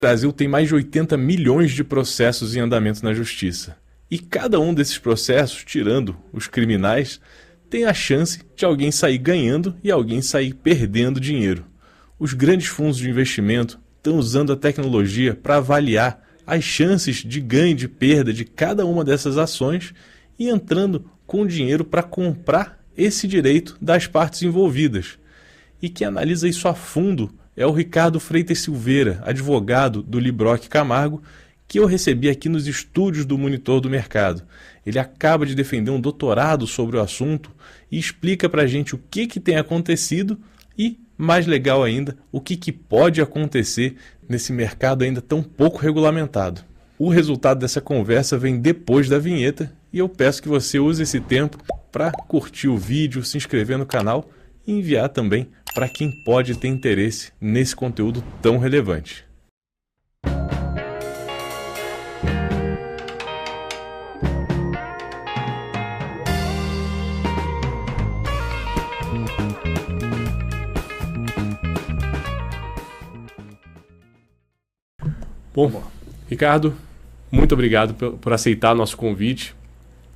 O Brasil tem mais de 80 milhões de processos em andamento na Justiça. E cada um desses processos, tirando os criminais, tem a chance de alguém sair ganhando e alguém sair perdendo dinheiro. Os grandes fundos de investimento estão usando a tecnologia para avaliar as chances de ganho e de perda de cada uma dessas ações e entrando com dinheiro para comprar esse direito das partes envolvidas. E quem analisa isso a fundo é o Ricardo Freitas Silveira, advogado do Libroc Camargo, que eu recebi aqui nos estúdios do Monitor do Mercado. Ele acaba de defender um doutorado sobre o assunto e explica para a gente o que tem acontecido e, mais legal ainda, o que pode acontecer nesse mercado ainda tão pouco regulamentado. O resultado dessa conversa vem depois da vinheta e eu peço que você use esse tempo para curtir o vídeo, se inscrever no canal e enviar também para quem pode ter interesse nesse conteúdo tão relevante. Bom, Ricardo, muito obrigado por aceitar nosso convite.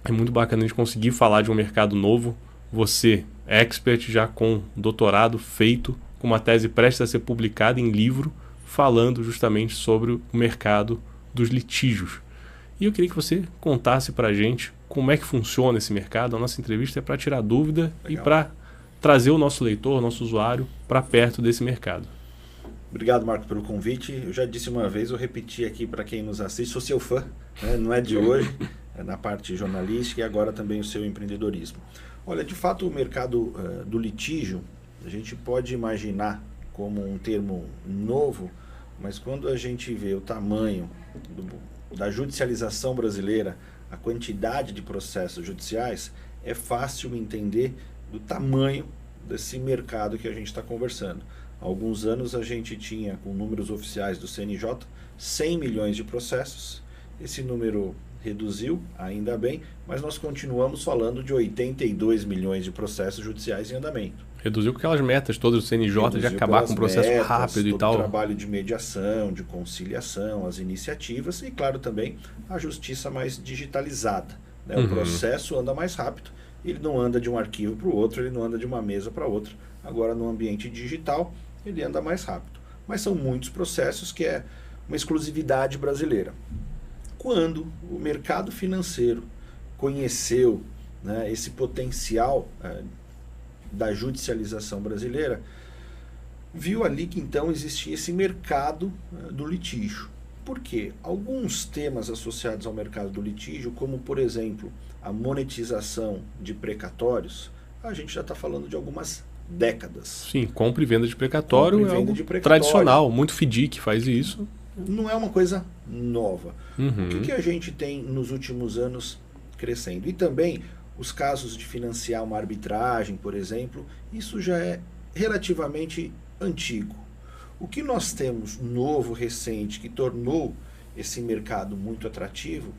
É muito bacana a gente conseguir falar de um mercado novo. Você é expert já com doutorado feito, com uma tese prestes a ser publicada em livro, falando justamente sobre o mercado dos litígios. E eu queria que você contasse para a gente como é que funciona esse mercado. A nossa entrevista é para tirar dúvida e para trazer o nosso leitor, o nosso usuário, para perto desse mercado. Obrigado, Marco, pelo convite. Eu já disse uma vez, eu repeti aqui para quem nos assiste, sou seu fã, né? Não é de hoje, é na parte jornalística e agora também o seu empreendedorismo. Olha, de fato, o mercado do litígio, a gente pode imaginar como um termo novo, mas quando a gente vê o tamanho da judicialização brasileira, a quantidade de processos judiciais, é fácil entender do tamanho desse mercado que a gente está conversando. Há alguns anos a gente tinha, com números oficiais do CNJ, 100 milhões de processos. Esse número reduziu, ainda bem, mas nós continuamos falando de 82 milhões de processos judiciais em andamento. Reduziu com aquelas metas todas do CNJ de acabar com o processo rápido e tal. O trabalho de mediação, de conciliação, as iniciativas e, claro, também a justiça mais digitalizada, né? O processo anda mais rápido, ele não anda de um arquivo para o outro, ele não anda de uma mesa para outra. Agora, no ambiente digital, ele anda mais rápido. Mas são muitos processos que é uma exclusividade brasileira. Quando o mercado financeiro conheceu, né, esse potencial da judicialização brasileira, viu ali que então existia esse mercado do litígio. Por quê? Alguns temas associados ao mercado do litígio, como por exemplo a monetização de precatórios, a gente já está falando de algumas décadas. Sim, compra e venda de precatório é algo tradicional, muito FDIC faz isso. Não é uma coisa nova. O que a gente tem nos últimos anos crescendo? E também os casos de financiar uma arbitragem, por exemplo, isso já é relativamente antigo. O que nós temos novo, recente, que tornou esse mercado muito atrativo,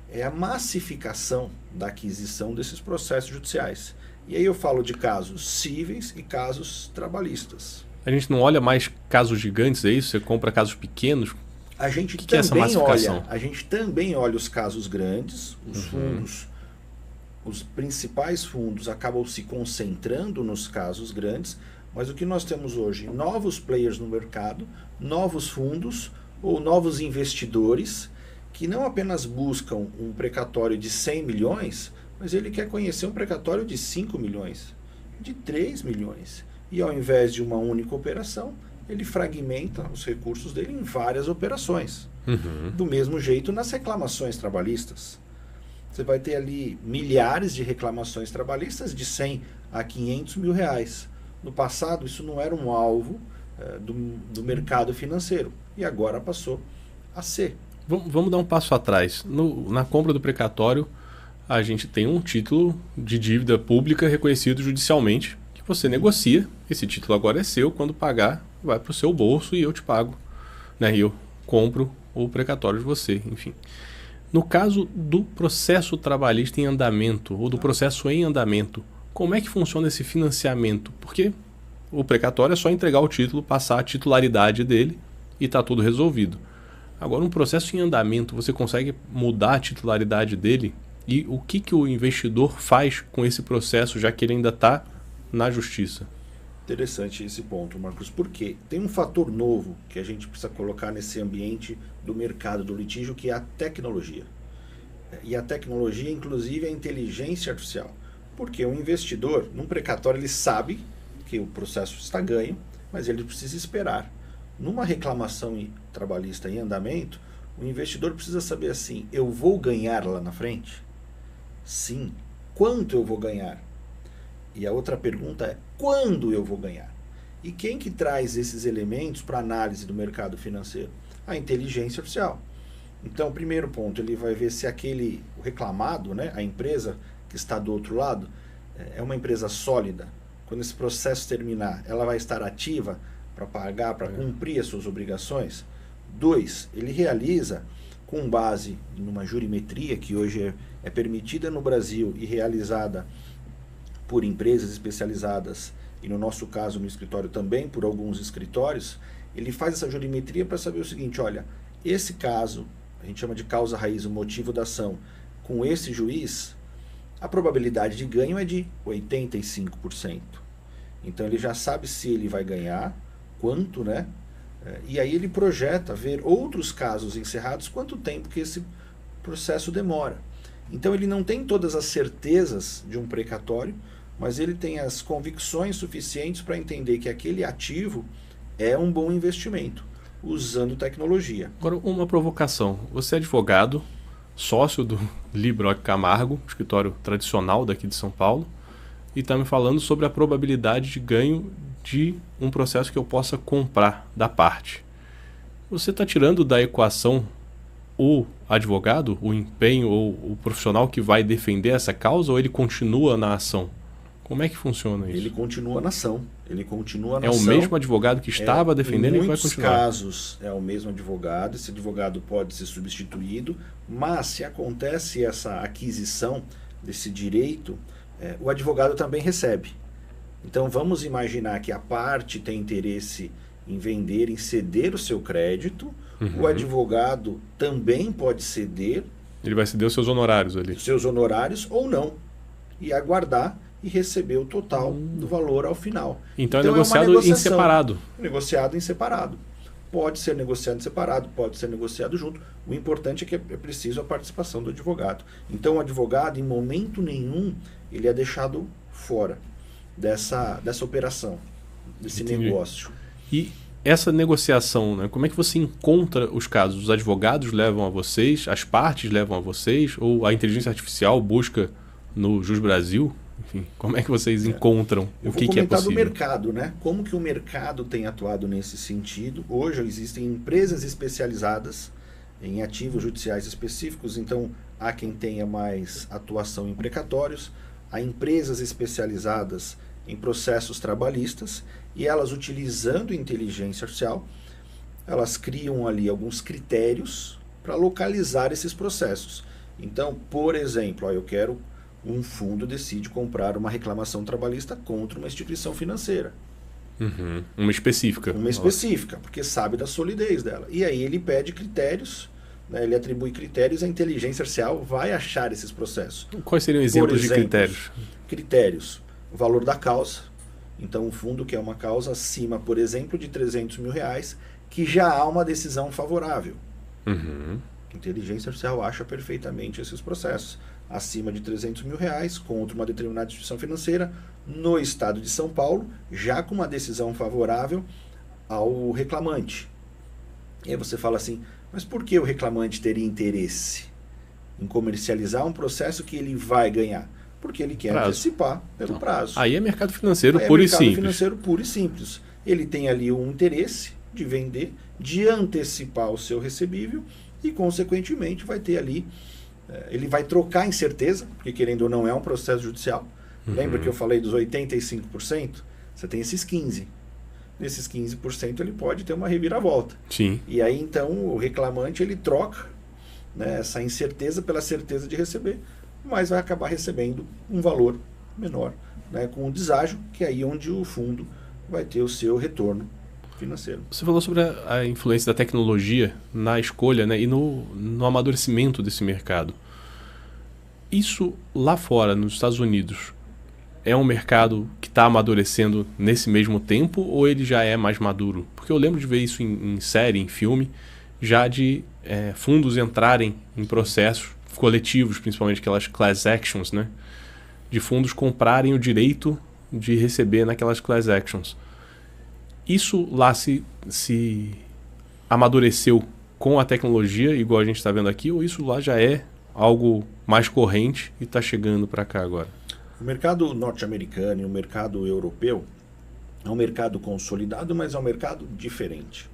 é a massificação da aquisição desses processos judiciais. E aí eu falo de casos cíveis e casos trabalhistas. A gente não olha mais casos gigantes, é isso? Você compra casos pequenos? A gente que é essa massificação? A gente também olha os casos grandes, os fundos, os principais fundos acabam se concentrando nos casos grandes, mas o que nós temos hoje? Novos players no mercado, novos fundos ou novos investidores que não apenas buscam um precatório de 100 milhões, mas ele quer conhecer um precatório de 5 milhões, de 3 milhões. E ao invés de uma única operação, ele fragmenta os recursos dele em várias operações. Do mesmo jeito nas reclamações trabalhistas. Você vai ter ali milhares de reclamações trabalhistas de 100 a 500 mil reais. No passado, isso não era um alvo do mercado financeiro. E agora passou a ser. Vamos dar um passo atrás. Na compra do precatório, a gente tem um título de dívida pública reconhecido judicialmente, que você negocia. Esse título agora é seu, quando pagar, vai para o seu bolso e eu te pago, né? E eu compro o precatório de você, enfim. No caso do processo trabalhista em andamento, ou do processo em andamento, como é que funciona esse financiamento? Porque o precatório é só entregar o título, passar a titularidade dele e está tudo resolvido. Agora, um processo em andamento, você consegue mudar a titularidade dele? E o que o investidor faz com esse processo, já que ele ainda está na justiça? Interessante esse ponto, Marcos, porque tem um fator novo que a gente precisa colocar nesse ambiente do mercado do litígio, que é a tecnologia. E a tecnologia, inclusive, é a inteligência artificial. Porque o investidor, num precatório, ele sabe que o processo está ganho, mas ele precisa esperar. Numa reclamação trabalhista em andamento, o investidor precisa saber assim, eu vou ganhar lá na frente? Sim. Quanto eu vou ganhar? E a outra pergunta é, quando eu vou ganhar? E quem que traz esses elementos para análise do mercado financeiro? A inteligência artificial. Então, primeiro ponto, ele vai ver se o reclamado, né, a empresa que está do outro lado, é uma empresa sólida. Quando esse processo terminar, ela vai estar ativa para pagar, para cumprir as suas obrigações. 2, ele realiza, com base numa jurimetria que hoje é permitida no Brasil e realizada por empresas especializadas, e no nosso caso no escritório também por alguns escritórios, ele faz essa jurimetria para saber o seguinte, olha, esse caso, a gente chama de causa raiz, o motivo da ação, com esse juiz, a probabilidade de ganho é de 85%. Então ele já sabe se ele vai ganhar, quanto, né? E aí ele projeta ver outros casos encerrados, quanto tempo que esse processo demora. Então ele não tem todas as certezas de um precatório, mas ele tem as convicções suficientes para entender que aquele ativo é um bom investimento, usando tecnologia. Agora, uma provocação. Você é advogado, sócio do Librock Camargo, escritório tradicional daqui de São Paulo, e está me falando sobre a probabilidade de ganho de um processo que eu possa comprar da parte. Você está tirando da equação o advogado, o empenho ou o profissional que vai defender essa causa, ou ele continua na ação? Como é que funciona isso? Ele continua na ação. Ele continua na ação. É o mesmo advogado que estava defendendo e vai continuar? Em muitos casos é o mesmo advogado. Esse advogado pode ser substituído, mas se acontece essa aquisição desse direito, o advogado também recebe. Então vamos imaginar que a parte tem interesse em vender, em ceder o seu crédito. O advogado também pode ceder. Ele vai ceder os seus honorários ali. Os seus honorários ou não. E aguardar e receber o total do valor ao final. Então é negociado em separado. Negociado em separado. Pode ser negociado em separado, pode ser negociado junto. O importante é que é preciso a participação do advogado. Então o advogado, em momento nenhum, ele é deixado fora dessa operação, desse negócio. E essa negociação, né, como é que você encontra os casos? Os advogados levam a vocês, as partes levam a vocês, ou a inteligência artificial busca no Jus Brasil? Enfim, como é que vocês encontram o que é possível? Eu vou comentar do mercado, né? Como que o mercado tem atuado nesse sentido? Hoje existem empresas especializadas em ativos judiciais específicos, então há quem tenha mais atuação em precatórios, há empresas especializadas em processos trabalhistas, e elas, utilizando inteligência artificial, elas criam ali alguns critérios para localizar esses processos. Então, por exemplo, um fundo decide comprar uma reclamação trabalhista contra uma instituição financeira. Uma específica. Uma específica, porque sabe da solidez dela. E aí ele pede critérios, né, ele atribui critérios, a inteligência artificial vai achar esses processos. Quais seriam exemplos de critérios? Critérios. O valor da causa. Então, um fundo que é uma causa acima, por exemplo, de R$300 mil, que já há uma decisão favorável. A inteligência artificial acha perfeitamente esses processos. Acima de R$300 mil contra uma determinada instituição financeira no estado de São Paulo, já com uma decisão favorável ao reclamante. E aí você fala assim, mas por que o reclamante teria interesse em comercializar um processo que ele vai ganhar? Porque ele quer antecipar pelo prazo. Aí é mercado financeiro puro e simples. Mercado financeiro puro e simples. Ele tem ali um interesse de vender, de antecipar o seu recebível e, consequentemente, vai ter ali... ele vai trocar a incerteza, porque querendo ou não é um processo judicial. Lembra que eu falei dos 85%? Você tem esses 15%. Nesses 15% ele pode ter uma reviravolta. Sim. E aí então o reclamante ele troca, né, essa incerteza pela certeza de receber, mas vai acabar recebendo um valor menor, né, com o deságio, que é aí onde o fundo vai ter o seu retorno financeiro. Você falou sobre a influência da tecnologia na escolha, né, e no amadurecimento desse mercado. Isso lá fora, nos Estados Unidos, é um mercado que está amadurecendo nesse mesmo tempo ou ele já é mais maduro? Porque eu lembro de ver isso em série, em filme, já de fundos entrarem em processos coletivos, principalmente aquelas class actions, né? De fundos comprarem o direito de receber naquelas class actions. Isso lá se amadureceu com a tecnologia, igual a gente está vendo aqui, ou isso lá já é algo mais corrente e está chegando para cá agora? O mercado norte-americano e o mercado europeu é um mercado consolidado, mas é um mercado diferente.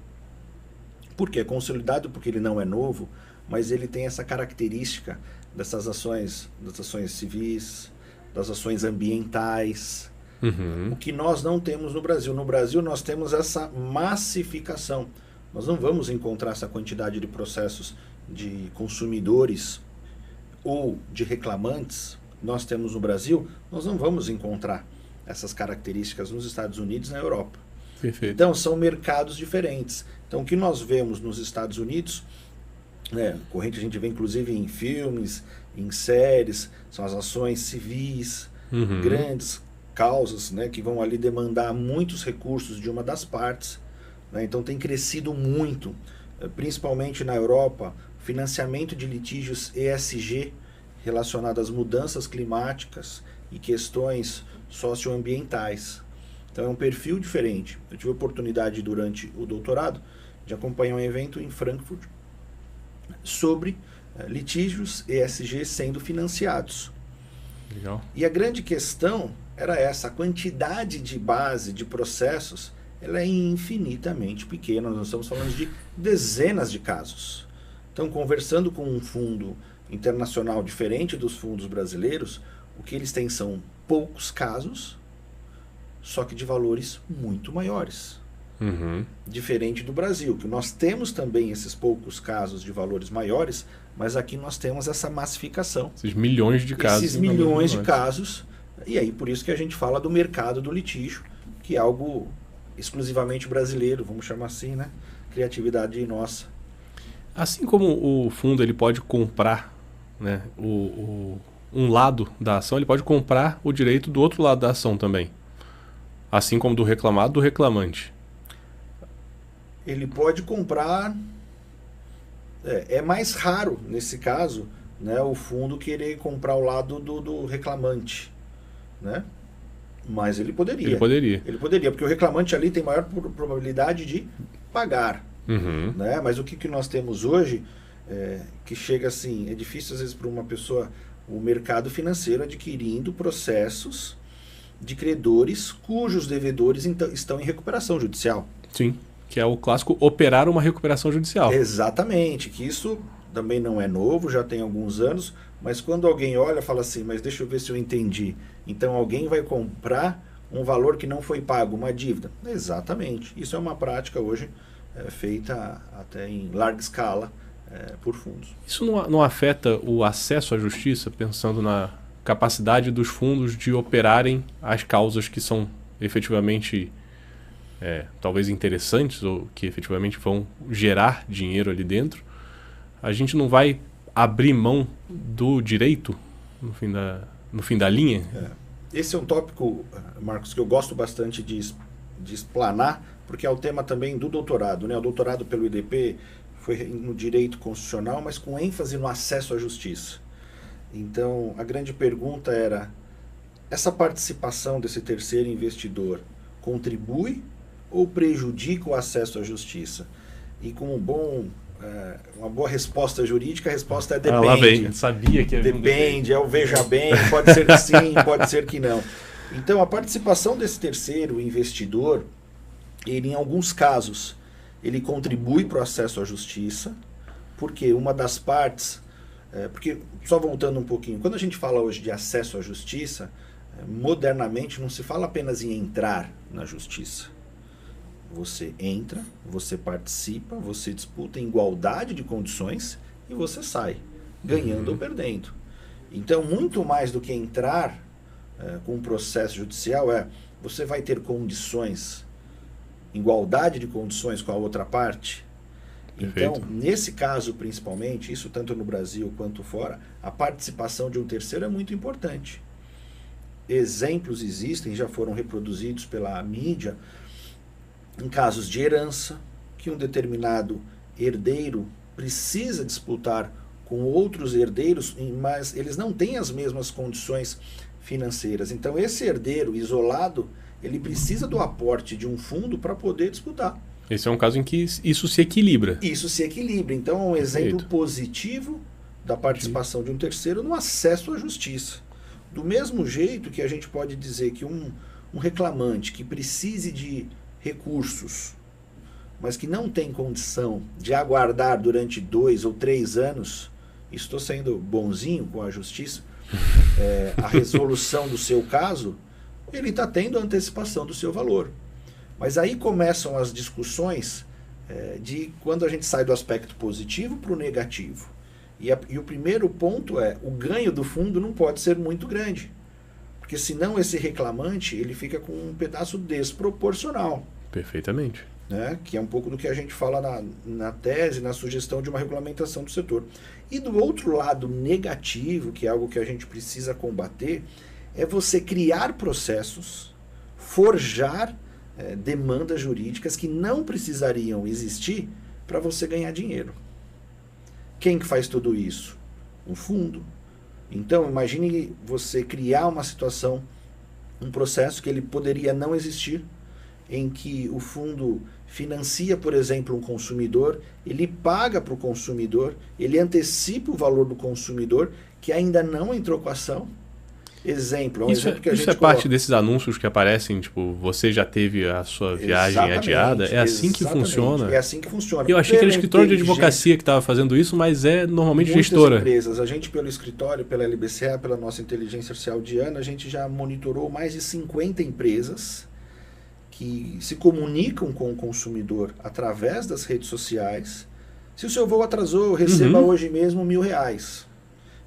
Por quê? Consolidado porque ele não é novo, mas ele tem essa característica dessas ações, das ações civis, das ações ambientais, o que nós não temos no Brasil. No Brasil nós temos essa massificação. Nós não vamos encontrar essa quantidade de processos de consumidores ou de reclamantes nós temos no Brasil, nós não vamos encontrar essas características nos Estados Unidos e na Europa. Perfeito. Então, são mercados diferentes. Então, o que nós vemos nos Estados Unidos, corrente a gente vê inclusive em filmes, em séries, são as ações civis, grandes causas, né, que vão ali demandar muitos recursos de uma das partes. Né? Então, tem crescido muito, principalmente na Europa, financiamento de litígios ESG, relacionado às mudanças climáticas e questões socioambientais. Então é um perfil diferente. Eu tive a oportunidade durante o doutorado de acompanhar um evento em Frankfurt sobre litígios ESG sendo financiados. Legal. E a grande questão era essa, a quantidade de base de processos, ela é infinitamente pequena, nós estamos falando de dezenas de casos. Então, conversando com um fundo internacional diferente dos fundos brasileiros, o que eles têm são poucos casos, só que de valores muito maiores. Diferente do Brasil, que nós temos também esses poucos casos de valores maiores, mas aqui nós temos essa massificação. Esses milhões de casos. Esses milhões de casos. E aí por isso que a gente fala do mercado do litígio, que é algo exclusivamente brasileiro, vamos chamar assim, né? Criatividade nossa. Assim como o fundo ele pode comprar, né, um lado da ação, ele pode comprar o direito do outro lado da ação também. Assim como do reclamado, do reclamante. Ele pode comprar... É mais raro, nesse caso, né, o fundo querer comprar o lado do reclamante. Né? Mas ele poderia. Ele poderia, porque o reclamante ali tem maior probabilidade de pagar. Né? Mas o que nós temos hoje, que chega assim, é difícil às vezes para uma pessoa, o mercado financeiro adquirindo processos de credores cujos devedores estão em recuperação judicial. Sim, que é o clássico operar uma recuperação judicial. Exatamente, que isso também não é novo, já tem alguns anos, mas quando alguém olha, fala assim, mas deixa eu ver se eu entendi. Então alguém vai comprar um valor que não foi pago, uma dívida. Exatamente, isso é uma prática hoje feita até em larga escala por fundos. Isso não afeta o acesso à justiça, pensando na capacidade dos fundos de operarem as causas que são efetivamente talvez interessantes ou que efetivamente vão gerar dinheiro ali dentro? A gente não vai abrir mão do direito no fim da linha? Esse é um tópico, Marcos, que eu gosto bastante de explanar, porque é o tema também do doutorado. Né? O doutorado pelo IDP foi no direito constitucional, mas com ênfase no acesso à justiça. Então, a grande pergunta era, essa participação desse terceiro investidor contribui ou prejudica o acesso à justiça? E com uma boa resposta jurídica, a resposta é depende. Lá vem, sabia que depende, é o veja bem, pode ser que sim, pode ser que não. Então, a participação desse terceiro investidor, ele, em alguns casos, ele contribui para o acesso à justiça, porque uma das partes... porque, só voltando um pouquinho, quando a gente fala hoje de acesso à justiça, modernamente não se fala apenas em entrar na justiça. Você entra, você participa, você disputa em igualdade de condições e você sai, ganhando ou perdendo. Então, muito mais do que entrar com um processo judicial, você vai ter condições igualdade de condições com a outra parte. Perfeito. Então, nesse caso principalmente, isso tanto no Brasil quanto fora, a participação de um terceiro é muito importante. Exemplos existem, já foram reproduzidos pela mídia, em casos de herança, que um determinado herdeiro precisa disputar com outros herdeiros, mas eles não têm as mesmas condições financeiras. Então, esse herdeiro isolado, ele precisa do aporte de um fundo para poder disputar. Esse é um caso em que isso se equilibra. Isso se equilibra. Então, é um exemplo positivo da participação de um terceiro no acesso à justiça. Do mesmo jeito que a gente pode dizer que um reclamante que precise de recursos, mas que não tem condição de aguardar durante 2 ou 3 anos, estou sendo bonzinho com a justiça, a resolução do seu caso, ele está tendo a antecipação do seu valor. Mas aí começam as discussões de quando a gente sai do aspecto positivo para o negativo. E o primeiro ponto é, o ganho do fundo não pode ser muito grande. Porque senão esse reclamante ele fica com um pedaço desproporcional. Perfeitamente. Né? Que é um pouco do que a gente fala na tese, na sugestão de uma regulamentação do setor. E do outro lado negativo, que é algo que a gente precisa combater, é você criar processos, forjar demandas jurídicas que não precisariam existir para você ganhar dinheiro. Quem que faz tudo isso? Um fundo. Então, imagine você criar uma situação, um processo que ele poderia não existir, em que o fundo financia, por exemplo, um consumidor, ele paga para o consumidor, ele antecipa o valor do consumidor, que ainda não entrou com a ação. Exemplo, exemplo que a gente Isso é parte desses anúncios que aparecem, tipo, você já teve a sua viagem adiada? É assim que funciona? É assim que funciona. Eu achei que era escritório de advocacia que estava fazendo isso, mas é normalmente muitas gestora. Empresas, a gente pelo escritório, pela LBCA, pela nossa inteligência artificial Diana, a gente já monitorou mais de 50 empresas que se comunicam com o consumidor através das redes sociais. Se o seu voo atrasou, receba hoje mesmo R$1.000.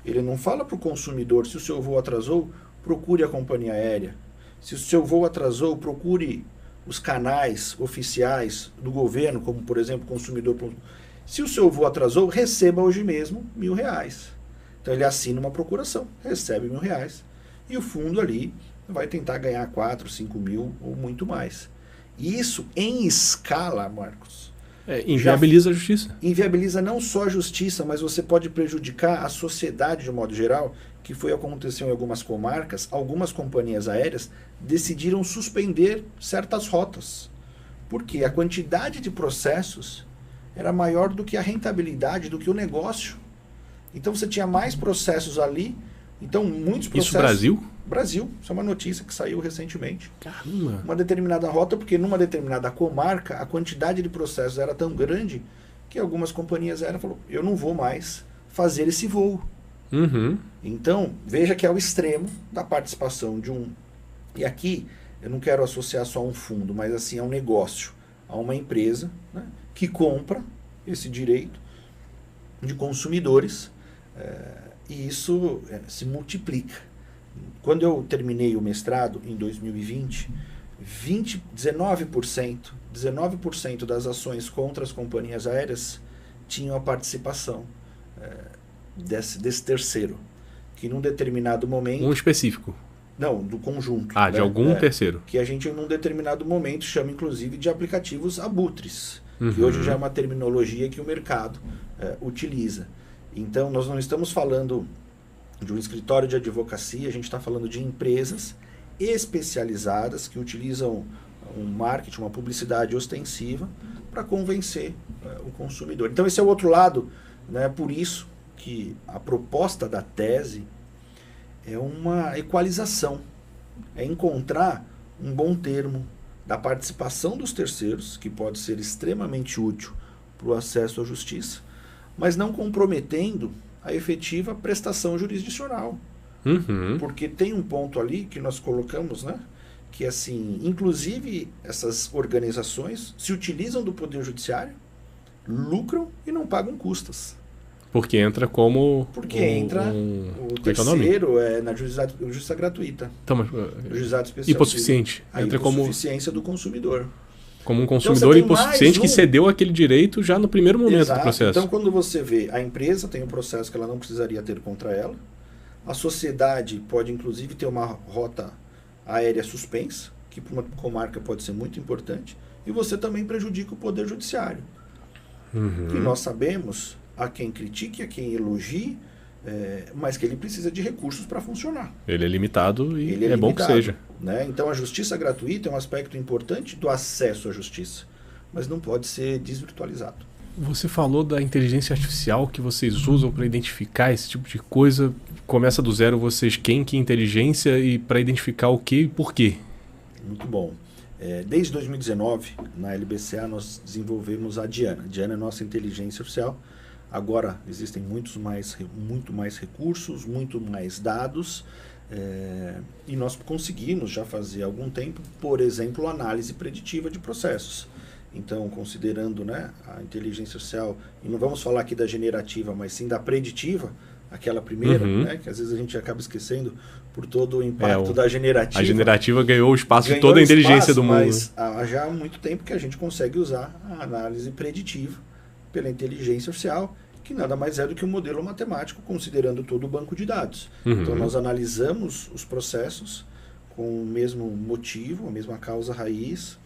Ele não fala para o consumidor, se o seu voo atrasou, procure a companhia aérea. Se o seu voo atrasou, procure os canais oficiais do governo, como por exemplo consumidor. Se o seu voo atrasou, receba hoje mesmo R$1.000. Então ele assina uma procuração, recebe R$1.000 e o fundo ali vai tentar ganhar 4, 5 mil ou muito mais. E isso em escala, Marcos. Inviabiliza a justiça. Inviabiliza não só a justiça, mas você pode prejudicar a sociedade de um modo geral, que foi o que aconteceu em algumas comarcas. Algumas companhias aéreas decidiram suspender certas rotas, porque a quantidade de processos era maior do que a rentabilidade, do que o negócio. Então você tinha mais processos ali, então muitos processos... Isso Brasil? Brasil, isso é uma notícia que saiu recentemente. Caramba! Uma determinada rota, porque numa determinada comarca, a quantidade de processos era tão grande que algumas companhias aéreas falaram, eu não vou mais fazer esse voo. Então, veja que é o extremo da participação de um... E aqui, eu não quero associar só a um fundo, mas assim, a um negócio, a uma empresa, né, que compra esse direito de consumidores, e isso se multiplica. Quando eu terminei o mestrado, em 2020, 19% das ações contra as companhias aéreas tinham a participação desse terceiro, que num determinado momento... Um específico? Não, do conjunto. Ah, de algum terceiro. Que a gente, num determinado momento, chama inclusive de aplicativos abutres, que hoje já é uma terminologia que o mercado utiliza. Então, nós não estamos falando de um escritório de advocacia, a gente está falando de empresas especializadas que utilizam um marketing, uma publicidade ostensiva para convencer o consumidor. Então esse é o outro lado, né? Por isso que a proposta da tese é uma equalização, é encontrar um bom termo da participação dos terceiros, que pode ser extremamente útil para o acesso à justiça, mas não comprometendo a efetiva prestação jurisdicional. Porque tem um ponto ali que nós colocamos, né? Que assim, inclusive essas organizações se utilizam do poder judiciário, lucram e não pagam custas. Porque entra como... Porque entra o terceiro na justiça gratuita. Então, mas, o juizado especial. hipossuficiente. A entra como hipossuficiência do consumidor. Como um consumidor então, hipossuficiente que cedeu aquele direito já no primeiro momento Exato. do processo. Então, quando você vê a empresa tem um processo que ela não precisaria ter contra ela, a sociedade pode, inclusive, ter uma rota aérea suspensa, que para uma comarca pode ser muito importante, e você também prejudica o Poder Judiciário. E nós sabemos, a quem critique, a quem elogie, mas que ele precisa de recursos para funcionar. Ele é limitado e Ele é bom que seja. Né? Então, a justiça gratuita é um aspecto importante do acesso à justiça, mas não pode ser desvirtualizado. Você falou da inteligência artificial que vocês usam para identificar esse tipo de coisa. Começa do zero, vocês que inteligência e para identificar o que e por quê? Muito bom. Desde 2019, na LBCA, nós desenvolvemos a Diana. A Diana é nossa inteligência artificial. Agora existem muito mais recursos, muito mais dados, e nós conseguimos já fazer há algum tempo, por exemplo, análise preditiva de processos. Então, considerando, né, a inteligência artificial, e não vamos falar aqui da generativa, mas sim da preditiva, aquela primeira, né, que às vezes a gente acaba esquecendo por todo o impacto da generativa. A generativa ganhou o espaço de toda a inteligência do mundo. Mas há já muito tempo que a gente consegue usar a análise preditiva pela inteligência artificial, que nada mais é do que um modelo matemático considerando todo o banco de dados. Então, nós analisamos os processos com o mesmo motivo, a mesma causa raiz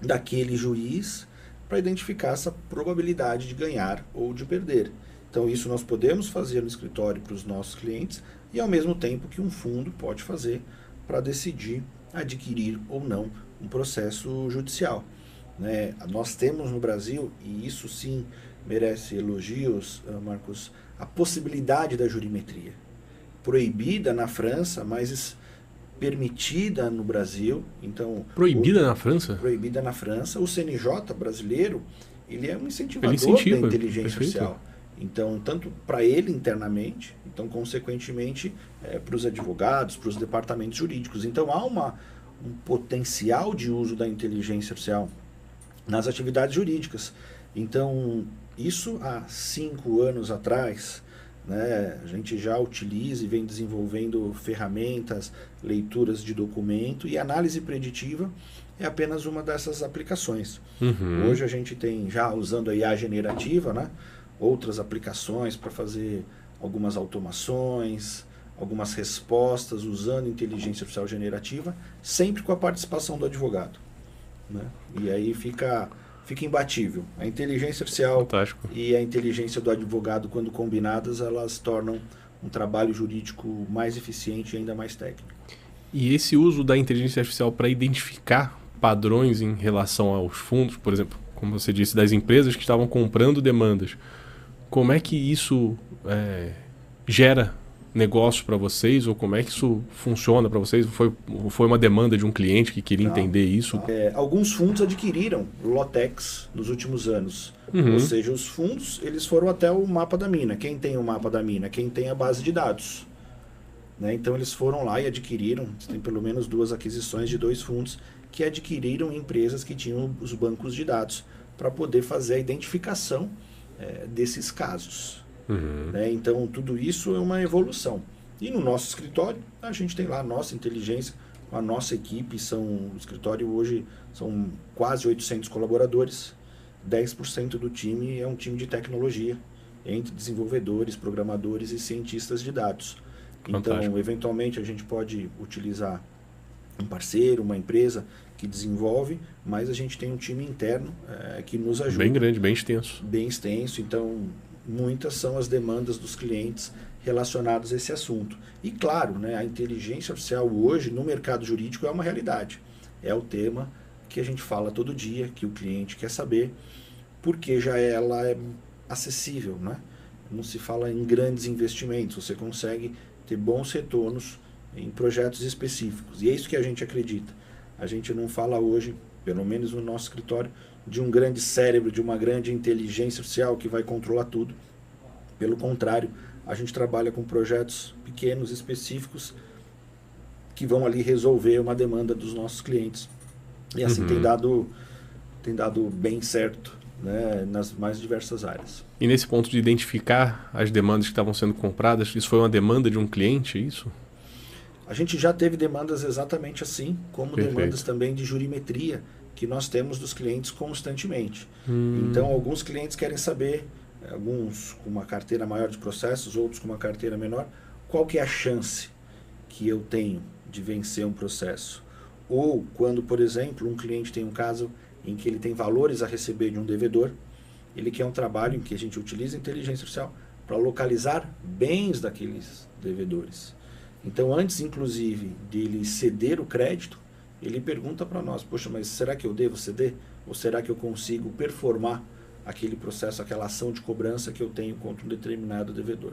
daquele juiz para identificar essa probabilidade de ganhar ou de perder. Então, isso nós podemos fazer no escritório para os nossos clientes e, ao mesmo tempo, que um fundo pode fazer para decidir adquirir ou não um processo judicial. Né? Nós temos no Brasil, e isso sim merece elogios, Marcos, a possibilidade da jurimetria. Proibida na França, mas permitida no Brasil. Então, proibida na França? Proibida na França. O CNJ brasileiro, ele é um incentivador da inteligência artificial. Então, tanto para ele internamente, então, consequentemente, para os advogados, para os departamentos jurídicos. Então, há um potencial de uso da inteligência artificial nas atividades jurídicas. Então, isso há 5 anos atrás, né, a gente já utiliza e vem desenvolvendo ferramentas, leituras de documento, e análise preditiva é apenas uma dessas aplicações. Hoje a gente tem, já usando a IA generativa, né, outras aplicações para fazer algumas automações, algumas respostas usando inteligência artificial generativa, sempre com a participação do advogado. Né? E aí fica imbatível. A inteligência artificial Fantástico. E a inteligência do advogado, quando combinadas, elas tornam um trabalho jurídico mais eficiente e ainda mais técnico. E esse uso da inteligência artificial para identificar padrões em relação aos fundos, por exemplo, como você disse, das empresas que estavam comprando demandas, como é que isso gera negócio para vocês, ou como é que isso funciona para vocês? Foi uma demanda de um cliente que queria entender isso? Alguns fundos adquiriram Lotex nos últimos anos. Ou seja, os fundos eles foram até o mapa da mina. Quem tem o mapa da mina? Quem tem a base de dados. Né? Então eles foram lá e adquiriram, tem pelo menos 2 aquisições de 2 fundos que adquiriram empresas que tinham os bancos de dados para poder fazer a identificação desses casos. Né? Então, tudo isso é uma evolução. E no nosso escritório, a gente tem lá a nossa inteligência, a nossa equipe. O escritório hoje são quase 800 colaboradores. 10% do time é um time de tecnologia, entre desenvolvedores, programadores e cientistas de dados. Fantástico. Então, eventualmente, a gente pode utilizar um parceiro, uma empresa que desenvolve, mas a gente tem um time interno que nos ajuda. Bem grande, bem extenso. Bem extenso, então muitas são as demandas dos clientes relacionadas a esse assunto. E claro, né, a inteligência artificial hoje no mercado jurídico é uma realidade. É o tema que a gente fala todo dia, que o cliente quer saber, porque já ela é acessível, né? Não se fala em grandes investimentos, você consegue ter bons retornos em projetos específicos. E é isso que a gente acredita. A gente não fala hoje, pelo menos no nosso escritório, de um grande cérebro, de uma grande inteligência artificial que vai controlar tudo. Pelo contrário, a gente trabalha com projetos pequenos, específicos, que vão ali resolver uma demanda dos nossos clientes. E assim tem dado bem certo, né, nas mais diversas áreas. E nesse ponto de identificar as demandas que estavam sendo compradas, isso foi uma demanda de um cliente, é isso? A gente já teve demandas exatamente assim, como Perfeito. Demandas também de jurimetria, que nós temos dos clientes constantemente. Então, alguns clientes querem saber, alguns com uma carteira maior de processos, outros com uma carteira menor, qual que é a chance que eu tenho de vencer um processo. Ou quando, por exemplo, um cliente tem um caso em que ele tem valores a receber de um devedor, ele quer um trabalho em que a gente utiliza inteligência artificial para localizar bens daqueles devedores. Então, antes, inclusive, de ele ceder o crédito, ele pergunta para nós, poxa, mas será que eu devo ceder? Ou será que eu consigo performar aquele processo, aquela ação de cobrança que eu tenho contra um determinado devedor?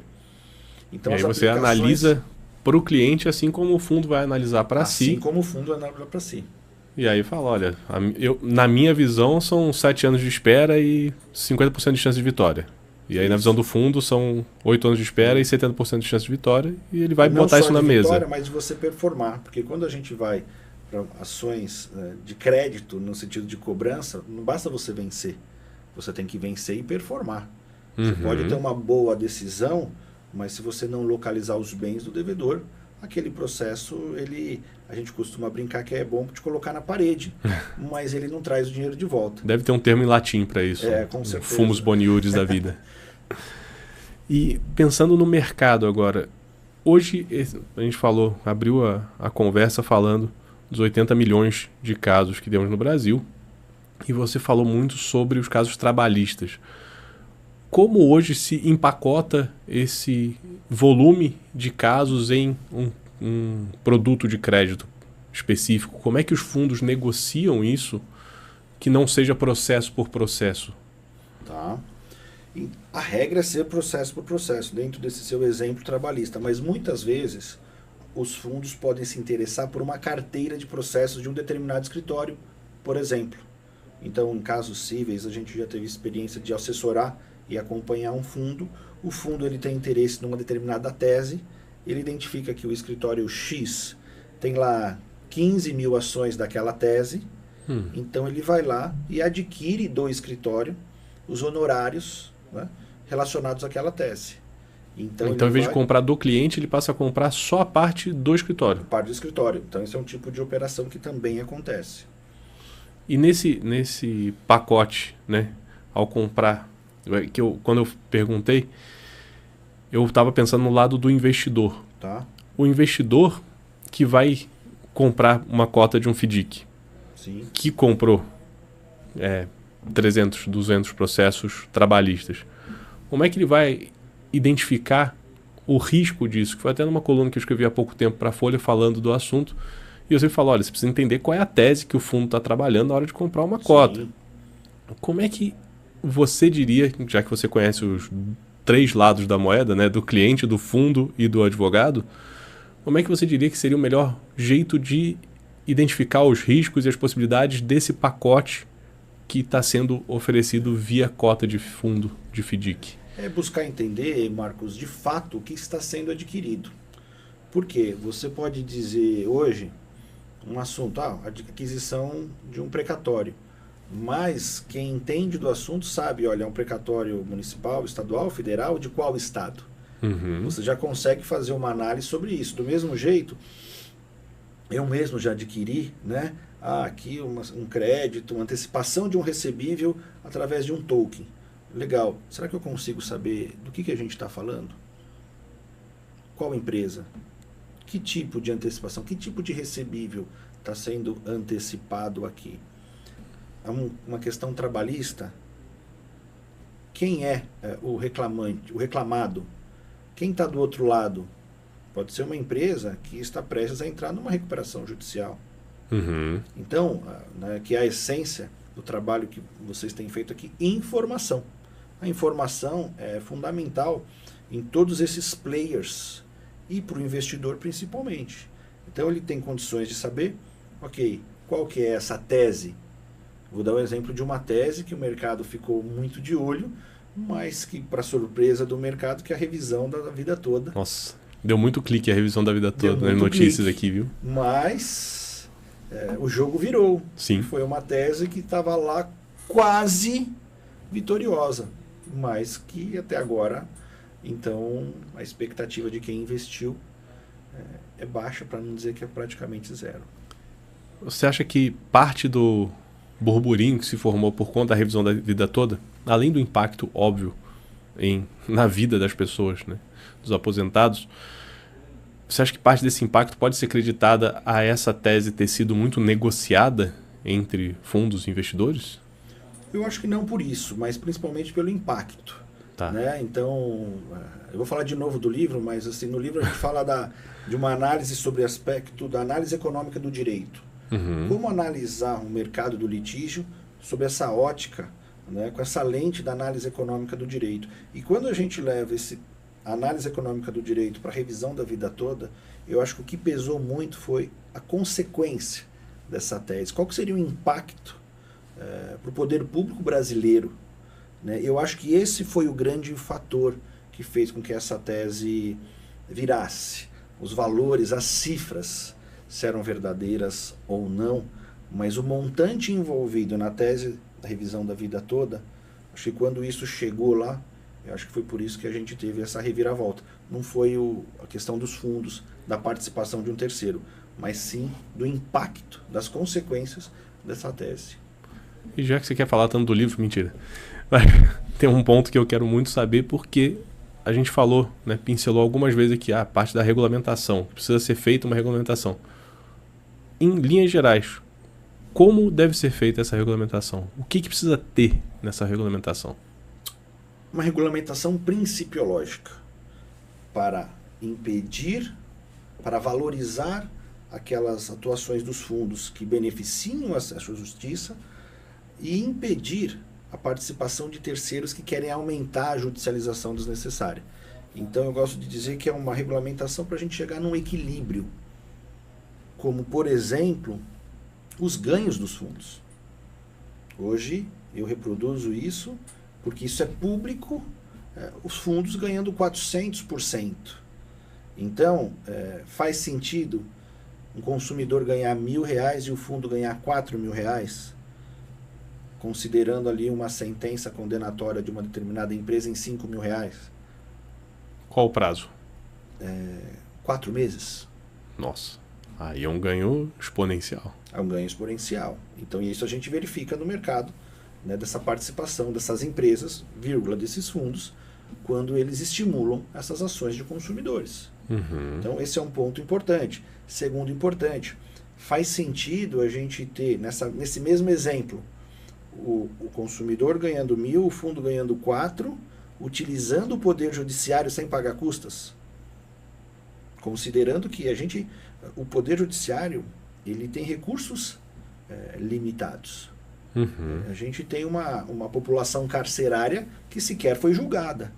Então, e aí você analisa para o cliente, assim como o fundo vai analisar para si. Assim como o fundo vai analisar para si. E aí fala, olha, na minha visão são 7 anos de espera e 50% de chance de vitória. E aí na visão do fundo são 8 anos de espera e 70% de chance de vitória. E ele vai botar isso na mesa. Não só de vitória, mas de você performar. Porque quando a gente vai para ações de crédito, no sentido de cobrança, não basta você vencer. Você tem que vencer e performar. Você pode ter uma boa decisão, mas se você não localizar os bens do devedor, aquele processo, a gente costuma brincar que é bom te colocar na parede, mas ele não traz o dinheiro de volta. Deve ter um termo em latim para isso. Com certeza. Fumus boniuris da vida. E pensando no mercado agora, hoje a gente abriu a conversa falando dos 80 milhões de casos que temos no Brasil, e você falou muito sobre os casos trabalhistas. Como hoje se empacota esse volume de casos em um produto de crédito específico? Como é que os fundos negociam isso que não seja processo por processo? Tá. E a regra é ser processo por processo, dentro desse seu exemplo trabalhista. Mas muitas vezes os fundos podem se interessar por uma carteira de processos de um determinado escritório, por exemplo. Então, em casos cíveis, a gente já teve experiência de assessorar e acompanhar um fundo. O fundo ele tem interesse numa determinada tese, ele identifica que o escritório X tem lá 15 mil ações daquela tese, então ele vai lá e adquire do escritório os honorários, né, relacionados àquela tese. Então em vez de comprar do cliente, ele passa a comprar só a parte do escritório. Parte do escritório. Então esse é um tipo de operação que também acontece. E nesse pacote, né, ao comprar, quando eu perguntei, eu estava pensando no lado do investidor. Tá. O investidor que vai comprar uma cota de um FDIC, sim, que comprou 300, 200 processos trabalhistas, como é que ele vai identificar o risco disso? Que foi até numa coluna que eu escrevi há pouco tempo para a Folha falando do assunto, e eu sempre falo, olha, você precisa entender qual é a tese que o fundo está trabalhando na hora de comprar uma cota. Como é que você diria, já que você conhece os 3 lados da moeda, né, do cliente, do fundo e do advogado, como é que você diria que seria o melhor jeito de identificar os riscos e as possibilidades desse pacote que está sendo oferecido via cota de fundo de FDIC? É buscar entender, Marcos, de fato o que está sendo adquirido. Por quê? Você pode dizer hoje um assunto, a aquisição de um precatório. Mas quem entende do assunto sabe, olha, é um precatório municipal, estadual, federal, de qual estado? Você já consegue fazer uma análise sobre isso. Do mesmo jeito, eu mesmo já adquiri, né, aqui um crédito, uma antecipação de um recebível através de um token. Legal. Será que eu consigo saber do que a gente está falando? Qual empresa? Que tipo de antecipação? Que tipo de recebível está sendo antecipado aqui? Uma questão trabalhista? Quem é o reclamante, o reclamado? Quem está do outro lado? Pode ser uma empresa que está prestes a entrar numa recuperação judicial. Então, que é a essência do trabalho que vocês têm feito aqui, informação. A informação é fundamental em todos esses players e para o investidor principalmente. Então ele tem condições de saber, ok, qual que é essa tese? Vou dar um exemplo de uma tese que o mercado ficou muito de olho, mas que, para surpresa do mercado, que é a revisão da vida toda. Nossa, deu muito clique a revisão da vida toda nas notícias aqui, viu? Mas o jogo virou. Sim. Foi uma tese que estava lá quase vitoriosa, mas que até agora, então, a expectativa de quem investiu é baixa, para não dizer que é praticamente zero. Você acha que parte do burburinho que se formou por conta da revisão da vida toda, além do impacto óbvio na vida das pessoas, né, dos aposentados, você acha que parte desse impacto pode ser creditada a essa tese ter sido muito negociada entre fundos e investidores? Eu acho que não por isso, mas principalmente pelo impacto. Tá. Né? Então, eu vou falar de novo do livro, mas assim, no livro a gente fala de uma análise sobre o aspecto da análise econômica do direito. Como analisar o mercado do litígio sob essa ótica, né, com essa lente da análise econômica do direito. E quando a gente leva essa análise econômica do direito para a revisão da vida toda, eu acho que o que pesou muito foi a consequência dessa tese. Qual que seria o impacto para o poder público brasileiro? Né? Eu acho que esse foi o grande fator que fez com que essa tese virasse. Os valores, as cifras, se eram verdadeiras ou não, mas o montante envolvido na tese da revisão da vida toda, acho que quando isso chegou lá, eu acho que foi por isso que a gente teve essa reviravolta. Não foi a questão dos fundos, da participação de um terceiro, mas sim do impacto, das consequências dessa tese. E já que você quer falar tanto do livro, mentira. Tem um ponto que eu quero muito saber, porque a gente falou, né, pincelou algumas vezes aqui a parte da regulamentação. Precisa ser feita uma regulamentação. Em linhas gerais, como deve ser feita essa regulamentação? O que precisa ter nessa regulamentação? Uma regulamentação principiológica para impedir, para valorizar aquelas atuações dos fundos que beneficiam a sua justiça e impedir a participação de terceiros que querem aumentar a judicialização desnecessária. Então eu gosto de dizer que é uma regulamentação para a gente chegar num equilíbrio, como, por exemplo, os ganhos dos fundos. Hoje eu reproduzo isso porque isso é público, os fundos ganhando 400%. Então, faz sentido um consumidor ganhar R$1.000 e o fundo ganhar R$4.000, considerando ali uma sentença condenatória de uma determinada empresa em R$5.000? Qual o prazo? 4 meses. Nossa, aí é um ganho exponencial. É um ganho exponencial. Então, isso a gente verifica no mercado, né, dessa participação dessas empresas, desses fundos, quando eles estimulam essas ações de consumidores. Então, esse é um ponto importante. Segundo importante, faz sentido a gente ter, nesse mesmo exemplo, o consumidor ganhando 1.000, o fundo ganhando 4, utilizando o poder judiciário sem pagar custas? Considerando que o poder judiciário, ele tem recursos limitados. A gente tem uma população carcerária que sequer foi julgada.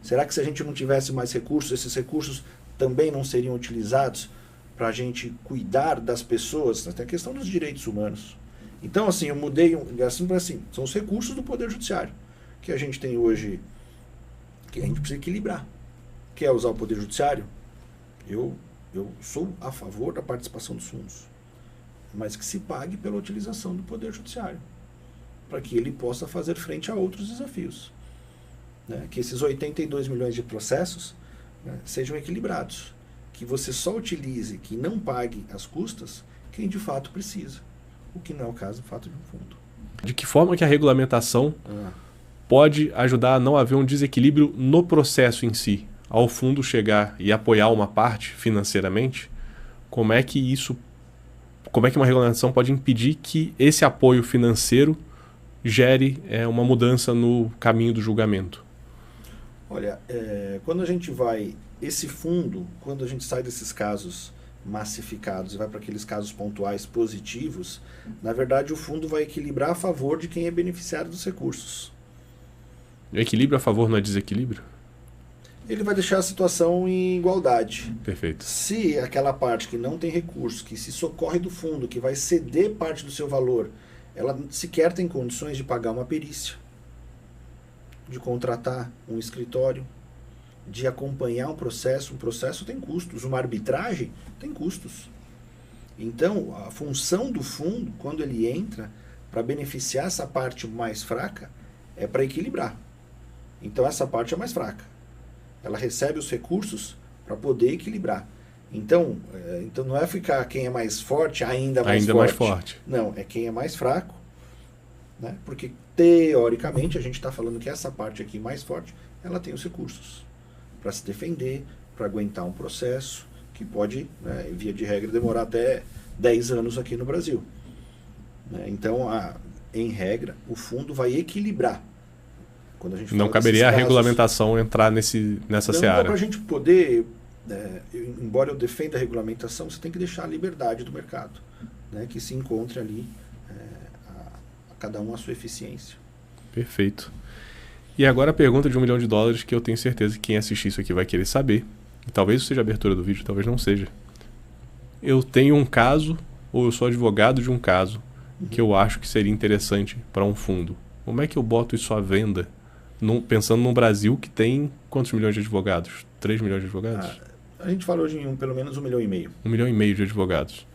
Será que se a gente não tivesse mais recursos, esses recursos também não seriam utilizados para a gente cuidar das pessoas? Tem a questão dos direitos humanos. Então, assim, eu mudei, assim, são os recursos do Poder Judiciário que a gente tem hoje, que a gente precisa equilibrar. Quer usar o Poder Judiciário? Eu sou a favor da participação dos fundos, mas que se pague pela utilização do Poder Judiciário, para que ele possa fazer frente a outros desafios. Né? Que esses 82 milhões de processos, né, sejam equilibrados. Que você só utilize, que não pague as custas, quem de fato precisa. O que não é o caso, do fato de um fundo. De que forma que a regulamentação pode ajudar a não haver um desequilíbrio no processo em si? Ao fundo chegar e apoiar uma parte financeiramente, como é que uma regulamentação pode impedir que esse apoio financeiro gere uma mudança no caminho do julgamento? Olha, quando a gente vai... Esse fundo, quando a gente sai desses casos massificados e vai para aqueles casos pontuais positivos, na verdade o fundo vai equilibrar a favor de quem é beneficiário dos recursos. O equilíbrio a favor não é desequilíbrio? Ele vai deixar a situação em igualdade. Perfeito. Se aquela parte que não tem recurso, que se socorre do fundo, que vai ceder parte do seu valor, ela sequer tem condições de pagar uma perícia, de contratar um escritório, de acompanhar um processo tem custos, uma arbitragem tem custos. Então, a função do fundo, quando ele entra para beneficiar essa parte mais fraca, é para equilibrar. Então, essa parte é mais fraca. Ela recebe os recursos para poder equilibrar. Então não é ficar quem é mais forte ainda mais forte. Mais forte. Não, é quem é mais fraco né? Porque, teoricamente, a gente está falando que essa parte aqui mais forte, ela tem os recursos para se defender, para aguentar um processo que pode, né, via de regra, demorar até 10 anos aqui no Brasil. Né? Então, em regra, o fundo vai equilibrar. Quando a gente não caberia a regulamentação entrar nessa seara. Para a gente poder, embora eu defenda a regulamentação, você tem que deixar a liberdade do mercado, né, que se encontre ali a cada um a sua eficiência. Perfeito. E agora a pergunta de $1 milhão que eu tenho certeza que quem assistir isso aqui vai querer saber. E talvez seja a abertura do vídeo, talvez não seja. Eu tenho um caso, ou eu sou advogado de um caso, que eu acho que seria interessante para um fundo. Como é que eu boto isso à venda? Pensando no Brasil que tem quantos milhões de advogados? 3 milhões de advogados? A gente fala hoje em pelo menos 1,5 milhão. 1,5 milhão de advogados.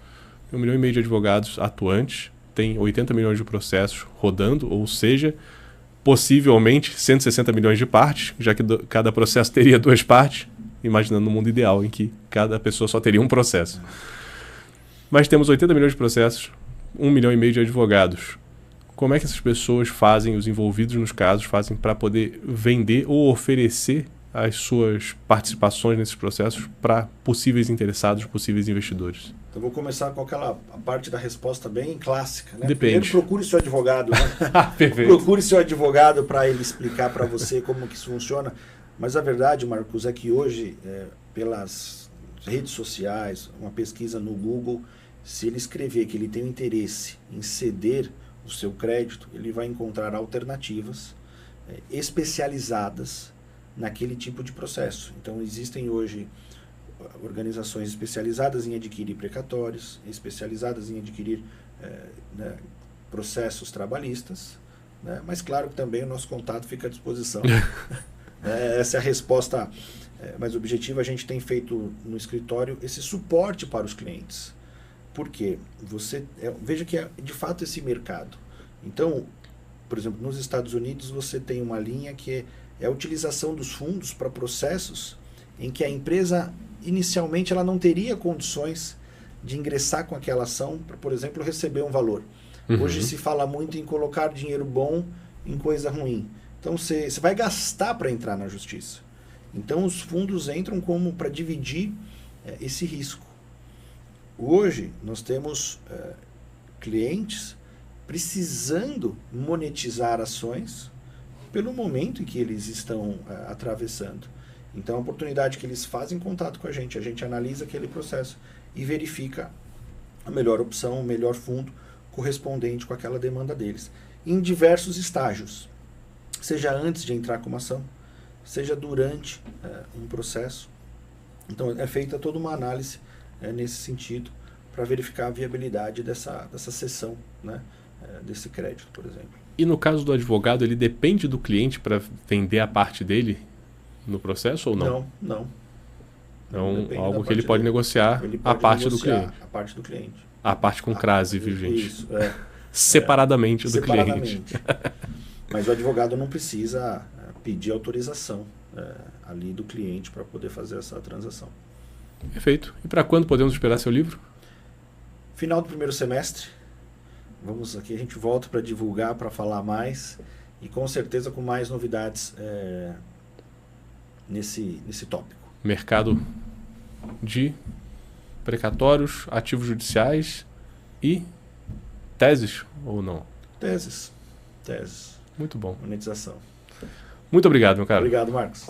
1,5 milhão de advogados atuantes, tem 80 milhões de processos rodando, ou seja, possivelmente 160 milhões de partes, já que cada processo teria 2 partes, imaginando no mundo ideal em que cada pessoa só teria um processo. Mas temos 80 milhões de processos, 1,5 milhão de advogados. Como é que essas pessoas fazem, os envolvidos nos casos, fazem para poder vender ou oferecer as suas participações nesses processos para possíveis interessados, possíveis investidores? Então, vou começar com aquela parte da resposta bem clássica. Né? Depende. Primeiro, procure seu advogado. Né? Perfeito. Procure seu advogado para ele explicar para você como que isso funciona. Mas a verdade, Marcos, é que hoje, pelas redes sociais, uma pesquisa no Google, se ele escrever que ele tem um interesse em ceder o seu crédito, ele vai encontrar alternativas especializadas naquele tipo de processo. Então, existem hoje organizações especializadas em adquirir precatórios, especializadas em adquirir processos trabalhistas, né? Mas claro que também o nosso contato fica à disposição. Essa é a resposta mais objetiva. A gente tem feito no escritório esse suporte para os clientes. Por quê? Veja que é de fato esse mercado. Então, por exemplo, nos Estados Unidos você tem uma linha que é a utilização dos fundos para processos em que a empresa inicialmente ela não teria condições de ingressar com aquela ação para, por exemplo, receber um valor. Uhum. Hoje se fala muito em colocar dinheiro bom em coisa ruim. Então você vai gastar para entrar na justiça. Então os fundos entram como para dividir esse risco. Hoje nós temos clientes precisando monetizar ações pelo momento em que eles estão atravessando. Então a oportunidade que eles fazem contato com a gente analisa aquele processo e verifica a melhor opção, o melhor fundo correspondente com aquela demanda deles. Em diversos estágios, seja antes de entrar com uma ação, seja durante um processo. Então é feita toda uma análise nesse sentido para verificar a viabilidade dessa cessão, né, desse crédito, por exemplo. E no caso do advogado, ele depende do cliente para vender a parte dele no processo ou não? Não. Então, algo que ele pode negociar a parte do cliente. A parte do cliente. A parte com crase, viu, gente? Isso, separadamente do cliente. Mas o advogado não precisa pedir autorização ali do cliente para poder fazer essa transação. Perfeito. E para quando podemos esperar seu livro? Final do primeiro semestre. Vamos aqui, a gente volta para divulgar, para falar mais e com certeza com mais novidades nesse tópico. Mercado de precatórios, ativos judiciais e teses ou não? Teses. Muito bom. Monetização. Muito obrigado, meu caro. Obrigado, Marcos.